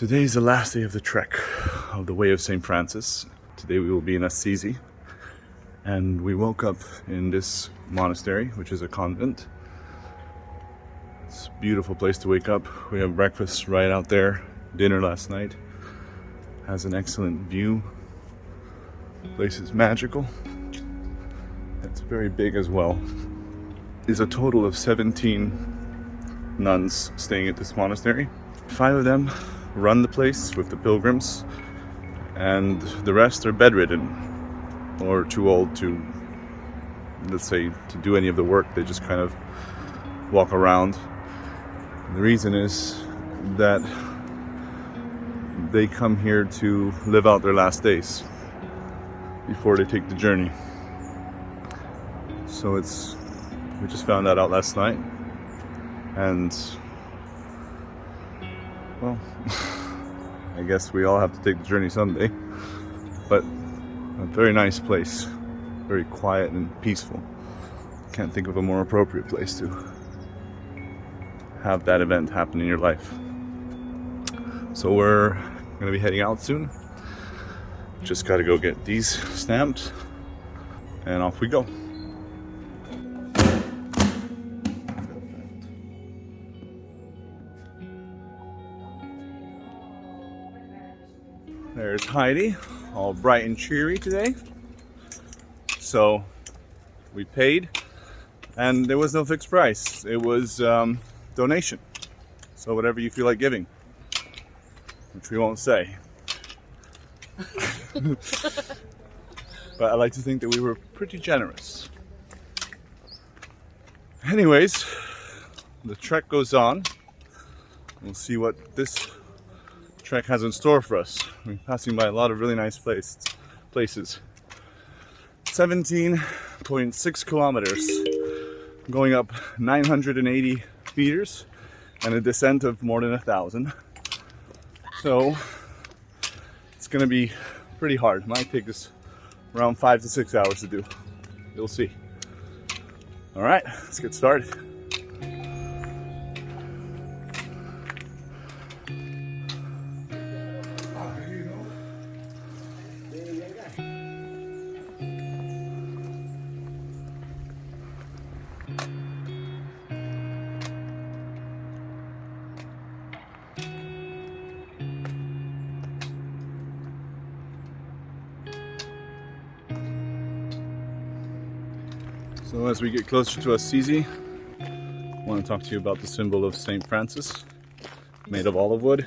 Today is the last day of the trek of the Way of St. Francis. Today we will be in Assisi, and we woke up in this monastery, which is a convent. It's a beautiful place to wake up. We have breakfast right out there, dinner last night. Has an excellent view. The place is magical. It's very big as well. There's a total of 17 nuns staying at this monastery. 5 of them run the place with the pilgrims, and the rest are bedridden or too old to, let's say, to do any of the work. They just kind of walk around. And the reason is that they come here to live out their last days before they take the journey. So we just found that out last night, and well, I guess we all have to take the journey someday. But a very nice place, very quiet and peaceful. Can't think of a more appropriate place to have that event happen in your life. So we're gonna be heading out soon. Just gotta go get these stamped, and off we go. There's Heidi, all bright and cheery today. So we paid, and there was no fixed price. It was donation. So whatever you feel like giving, which we won't say. But I like to think that we were pretty generous. Anyways, the trek goes on. We'll see what this trek has in store for us. We're passing by a lot of really nice places. 17.6 kilometers, going up 980 meters, and a descent of more than 1,000. So it's gonna be pretty hard. It might take us around 5 to 6 hours to do. You'll see. All right, let's get started. So as we get closer to Assisi, I want to talk to you about the symbol of St. Francis, made of olive wood.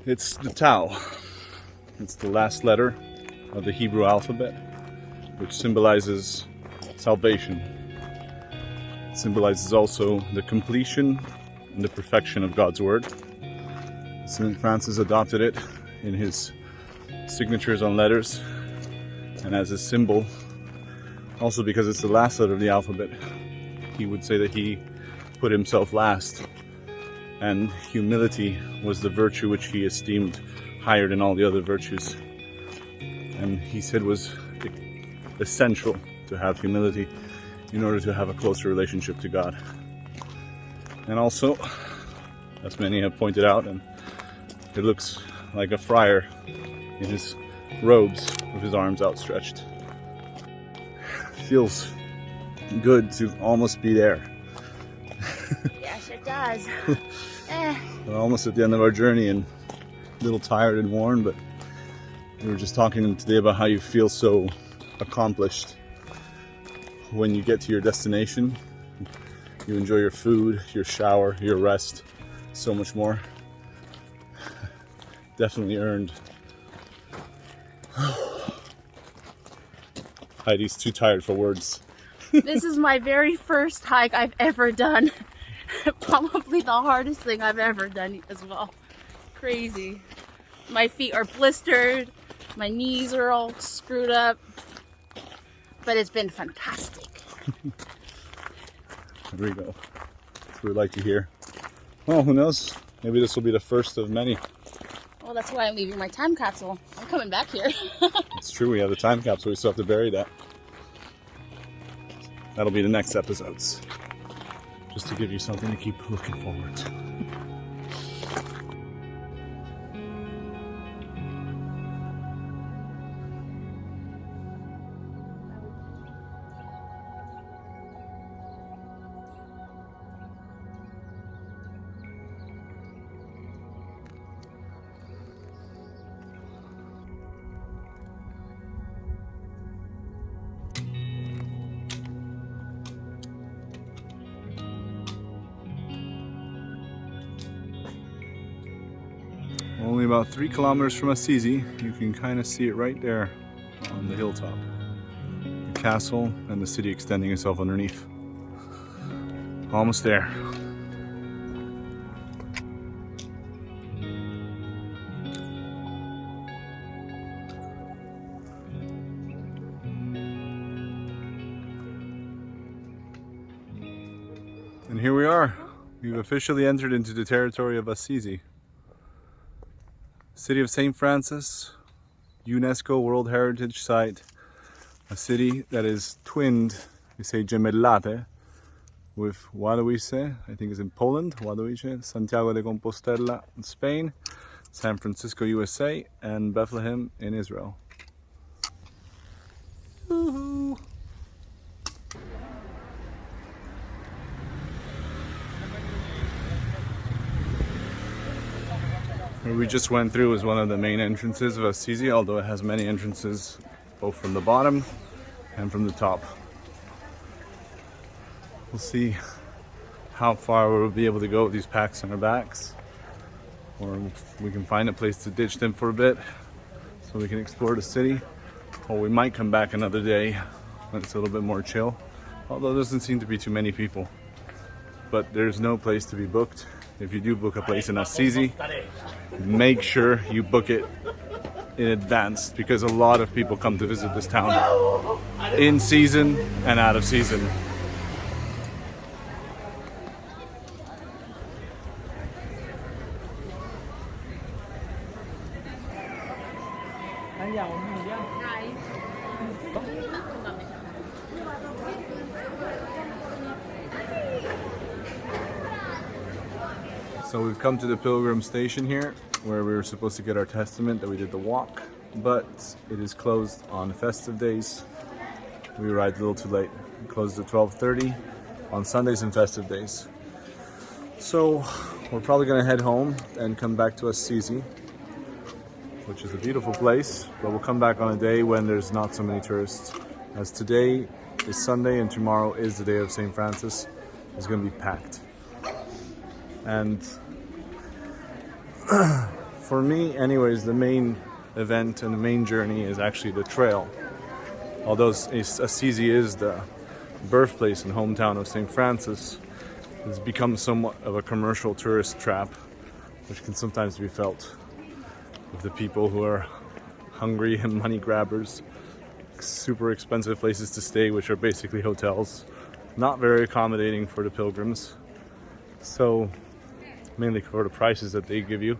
It's the 𝐷. It's the last letter of the Hebrew alphabet, which symbolizes salvation. It symbolizes also the completion and the perfection of God's word. St. Francis adopted it in his signatures on letters and as a symbol. Also, because it's the last letter of the alphabet, he would say that he put himself last, and humility was the virtue which he esteemed higher than all the other virtues. And he said was essential to have humility in order to have a closer relationship to God. And also, as many have pointed out, and it looks like a friar in his robes with his arms outstretched. Feels good to almost be there. Yes, it does. We're almost at the end of our journey and a little tired and worn, but we were just talking today about how you feel so accomplished when you get to your destination. You enjoy your food, your shower, your rest, so much more. Definitely earned. Heidi's too tired for words. This is my very first hike I've ever done. Probably the hardest thing I've ever done as well. Crazy. My feet are blistered. My knees are all screwed up. But it's been fantastic. There we go. That's what we'd like to hear. Well, who knows? Maybe this will be the first of many. Well, that's why I'm leaving my time capsule. I'm coming back here. It's true, we have the time capsule. We still have to bury that. That'll be the next episodes. Just to give you something to keep looking forward to. Only about 3 kilometers from Assisi. You can kind of see it right there on the hilltop. The castle and the city extending itself underneath. Almost there. And here we are. We've officially entered into the territory of Assisi. City of St. Francis, UNESCO World Heritage Site. A city that is twinned, we say gemellate, with 𝐿GC, I think is in Poland, 𝐿GC, Santiago de Compostela in Spain, San Francisco, USA, and Bethlehem in Israel. Woohoo! What we just went through is one of the main entrances of Assisi, although it has many entrances both from the bottom and from the top. We'll see how far we'll be able to go with these packs on our backs, or if we can find a place to ditch them for a bit so we can explore the city, or we might come back another day when it's a little bit more chill, although there doesn't seem to be too many people. But there's no place to be booked. If you do book a place in Assisi, make sure you book it in advance, because a lot of people come to visit this town in season and out of season. So we've come to the Pilgrim Station here, where we were supposed to get our testament that we did the walk, but it is closed on festive days. We arrived a little too late. It closed at 12:30 on Sundays and festive days. So we're probably gonna head home and come back to Assisi, which is a beautiful place, but we'll come back on a day when there's not so many tourists. As today is Sunday and tomorrow is the day of St. Francis, it's gonna be packed. And for me, anyways, the main event and the main journey is actually the trail. Although Assisi is the birthplace and hometown of St. Francis, it's become somewhat of a commercial tourist trap, which can sometimes be felt with the people who are hungry and money grabbers. Super expensive places to stay, which are basically hotels, not very accommodating for the pilgrims. So mainly for the prices that they give you.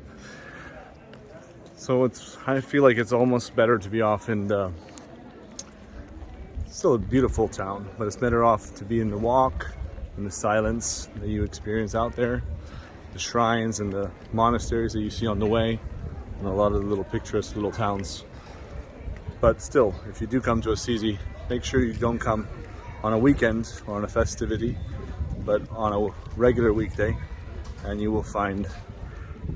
So I feel like it's almost better to be off in the, it's still a beautiful town, but it's better off to be in the walk, in the silence that you experience out there, the shrines and the monasteries that you see on the way, and a lot of the little picturesque little towns. But still, if you do come to Assisi, make sure you don't come on a weekend or on a festivity, but on a regular weekday, and you will find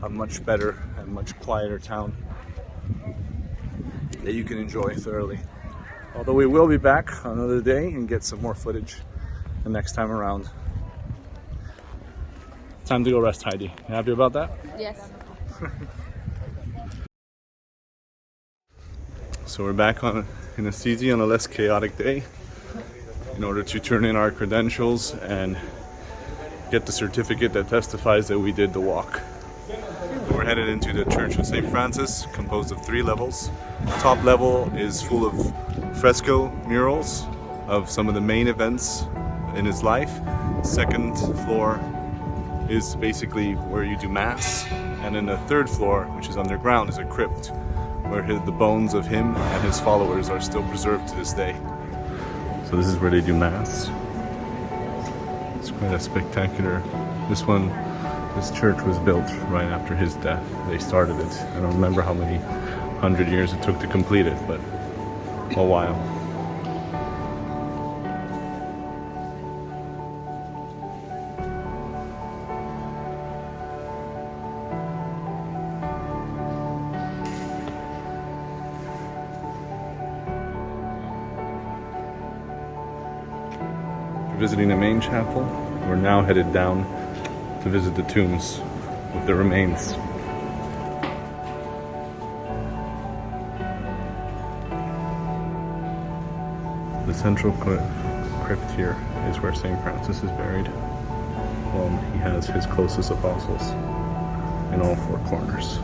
a much better and much quieter town that you can enjoy thoroughly. Although we will be back another day and get some more footage the next time around. Time to go rest, Heidi. You happy about that? Yes. So we're back in Assisi on a less chaotic day in order to turn in our credentials and get the certificate that testifies that we did the walk. We're headed into the Church of St. Francis, composed of 3 levels. Top level is full of fresco murals of some of the main events in his life. Second floor is basically where you do mass, and then the third floor, which is underground, is a crypt where the bones of him and his followers are still preserved to this day. So this is where they do mass. It's quite a spectacular. This church was built right after his death. They started it. I don't remember how many 100 years it took to complete it, but a while. Visiting the main chapel, we're now headed down to visit the tombs with the remains. The central crypt here is where St. Francis is buried. He has his closest apostles in all four corners.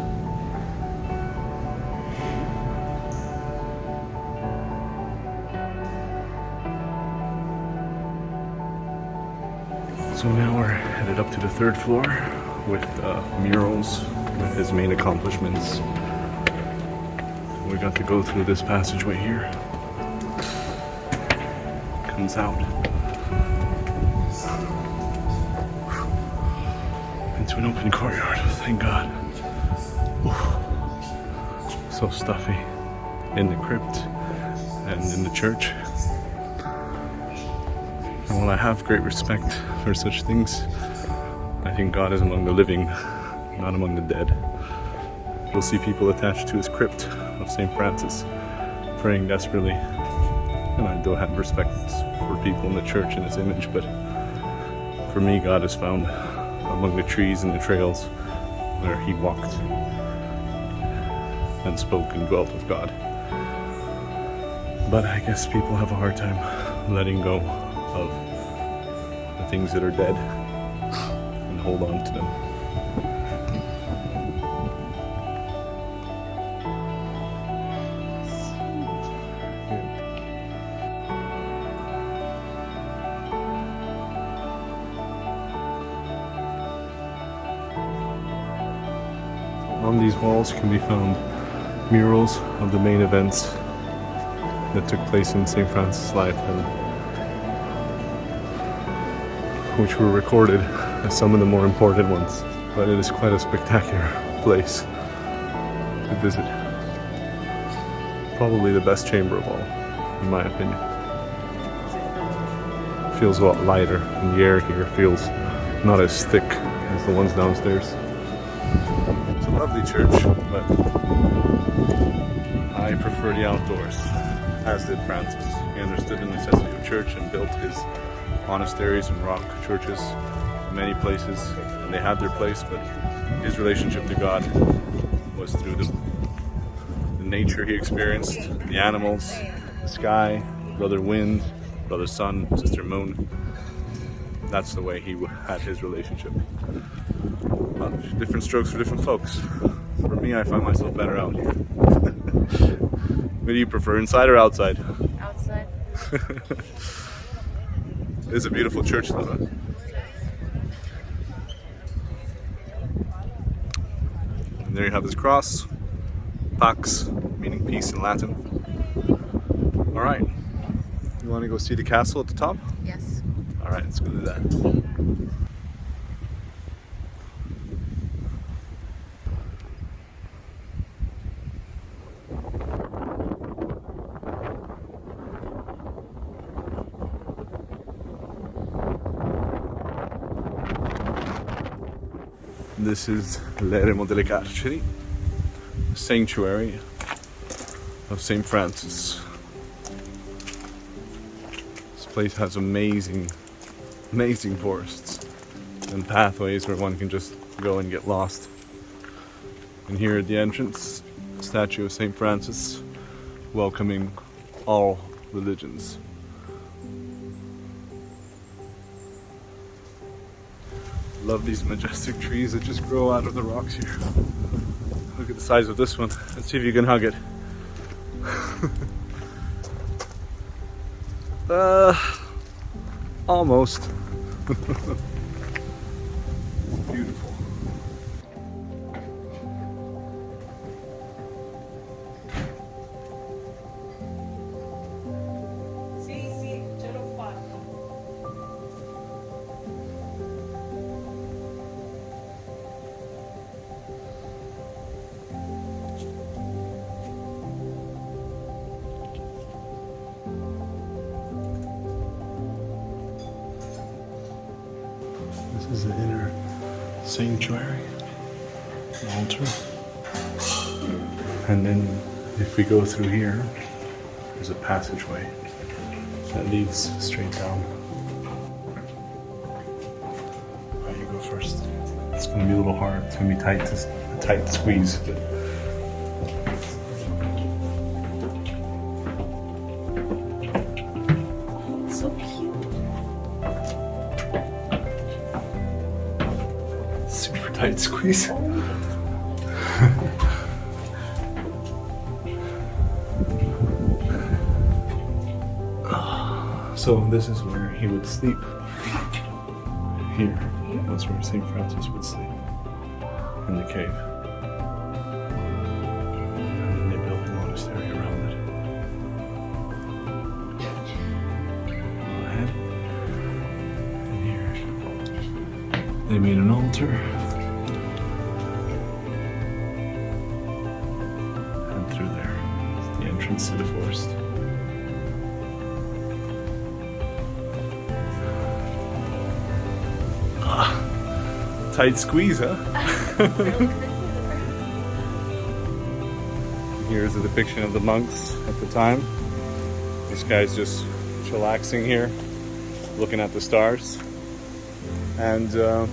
So now we're headed up to the third floor with murals with his main accomplishments. We got to go through this passageway here. Comes out into an open courtyard, thank God. Ooh. So stuffy in the crypt and in the church. And while I have great respect for such things, I think God is among the living, not among the dead. You'll see people attached to his crypt of St. Francis praying desperately. And I do have respect for people in the church in his image, but for me, God is found among the trees and the trails where he walked and spoke and dwelt with God. But I guess people have a hard time letting go of the things that are dead and hold on to them. On these walls can be found murals of the main events that took place in St. Francis' life, and which were recorded as some of the more important ones. But it is quite a spectacular place to visit. Probably the best chamber of all, in my opinion. It feels a lot lighter, and the air here feels not as thick as the ones downstairs. It's a lovely church, but I prefer the outdoors, as did Francis. He understood the necessity of church and built his monasteries and rock churches in many places, and they had their place, but his relationship to God was through the nature he experienced, the animals, the sky, brother wind, brother sun, sister moon. That's the way he had his relationship. Well, different strokes for different folks. For me, I find myself better out here. What do you prefer, inside or outside? Outside. It is a beautiful church though. Huh? And there you have his cross, Pax, meaning peace in Latin. Alright, you want to go see the castle at the top? Yes. Alright, let's go do that. This is 𝐬𝐮𝐬𝐫𝐿 sanctuary of St. Francis. This place has amazing forests and pathways where one can just go and get lost. And here at the entrance, a statue of St. Francis welcoming all religions. Love these majestic trees that just grow out of the rocks here. Look at the size of this one. Let's see if you can hug it. Almost. Beautiful. 𝐃𝐶'𝐭. This is the inner sanctuary, the altar. And then if we go through here, there's a passageway that leads straight down. Alright, you go first. It's gonna be a little hard, it's gonna be a tight squeeze. tight squeeze. So this is where he would sleep. Here. That's where St. Francis would sleep. In the cave. And they built a monastery around it. Go ahead. And here they made an altar. And through there is the entrance to the forest. Tight squeeze, huh? Here's a depiction of the monks at the time. This guy's just chillaxing here, looking at the stars. And it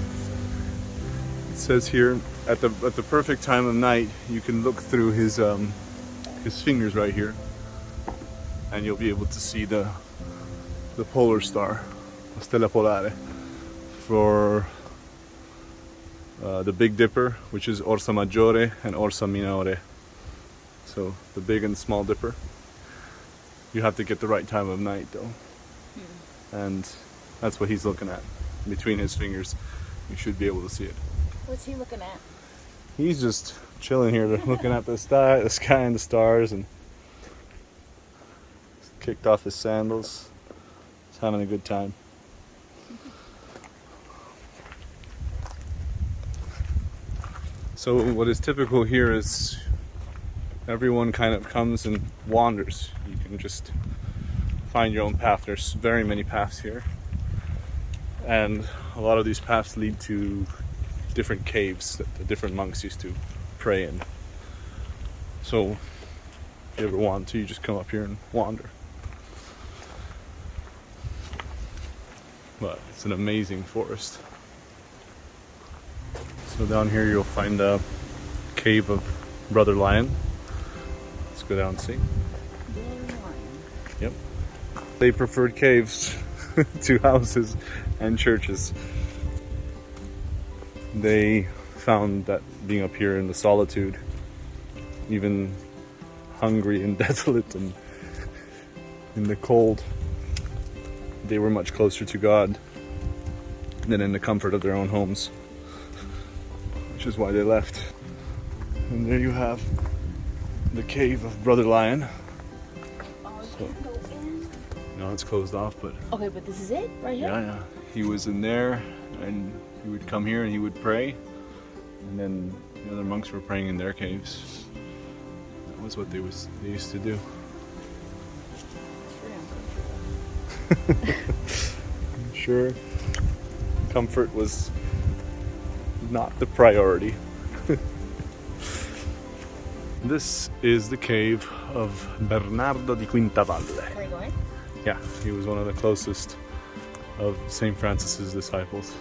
says here, at the perfect time of night, you can look through his fingers right here, and you'll be able to see the polar star, la stella polare, for the Big Dipper, which is 𝐼𝐸 Maggiore and 𝐼𝐸 Minore. So the Big and Small Dipper. You have to get the right time of night though. And that's what he's looking at. Between his fingers, you should be able to see it. What's he looking at? He's just chilling here, looking at the sky and the stars, and kicked off his sandals. He's having a good time. So what is typical here is everyone kind of comes and wanders. You can just find your own path. There's very many paths here. And a lot of these paths lead to different caves that the different monks used to pray in. So if you ever want to, you just come up here and wander. But it's an amazing forest. So down here you'll find a cave of Brother Lion. Let's go down and see. Yep. They preferred caves to houses and churches. They found that being up here in the solitude, even hungry and desolate and in the cold, they were much closer to God than in the comfort of their own homes. Which is why they left. And there you have the cave of Brother Lion. Oh, you can't go in? No, it's closed off, but... Okay, but this is it? Right here? Yeah. He was in there, and he would come here and he would pray. And then the other monks were praying in their caves. That was what they used to do. I'm sure comfort was not the priority. This is the cave of Bernardo di Quintavalle. Are you going? Yeah, he was one of the closest of St. Francis's disciples.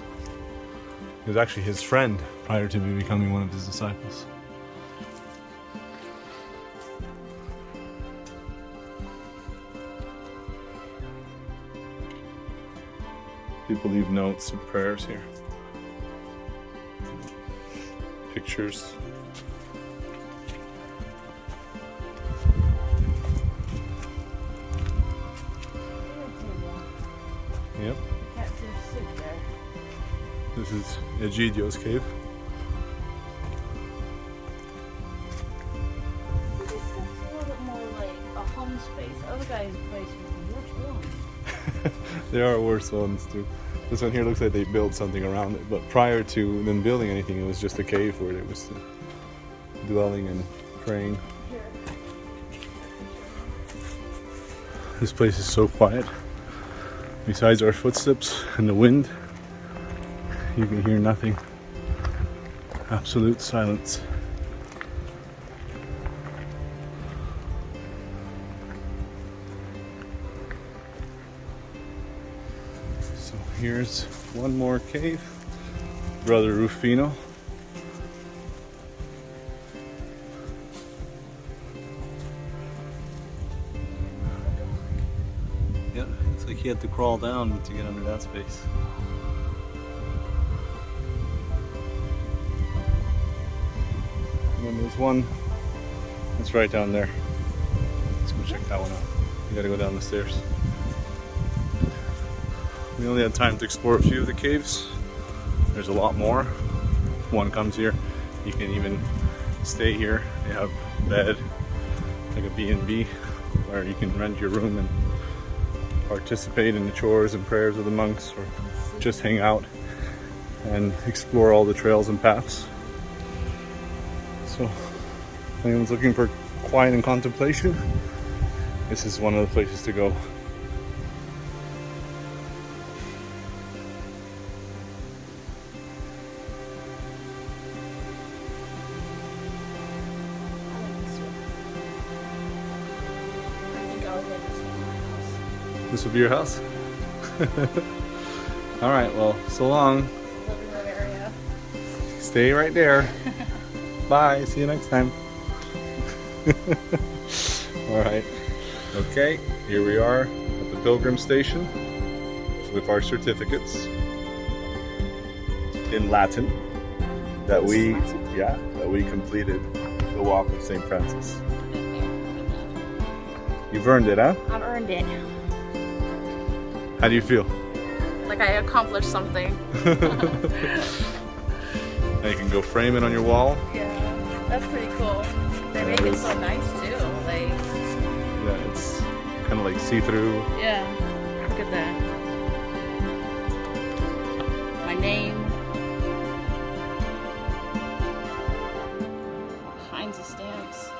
He was actually his friend prior to becoming one of his disciples. People leave notes and prayers here. Pictures. Yep. Can't just sit there. This is 𝐬𝐿GC's cave. This looks a little bit more like a home space. The other guy's place was much warm. There are worse ones too. This one here looks like they built something around it, but prior to them building anything, it was just a cave where they was dwelling and praying. Here. This place is so quiet. Besides our footsteps and the wind, you can hear nothing. Absolute silence. So here's one more cave. Brother Rufino. Yep, looks like he had to crawl down to get under that space. then there's one that's right down there. Let's go check that one out. You gotta go down the stairs. We only had time to explore a few of the caves. There's a lot more. If one comes here, you can even stay here. They have a bed, like a B&B, where you can rent your room and participate in the chores and prayers of the monks, or just hang out and explore all the trails and paths. So if anyone's looking for quiet and contemplation, this is one of the places to go. This will be your house? Alright, well, so long. Living room area. Stay right there. Bye, see you next time. Alright, okay, here we are at the Pilgrim Station with our certificates in Latin that we completed the walk of St. Francis. You've earned it, huh? I've earned it. How do you feel? Like I accomplished something. Now you can go frame it on your wall. Yeah, that's pretty cool. They make it so nice too. Like, yeah, it's kind of like see-through. yeah, look at that. My name. All kinds of stamps.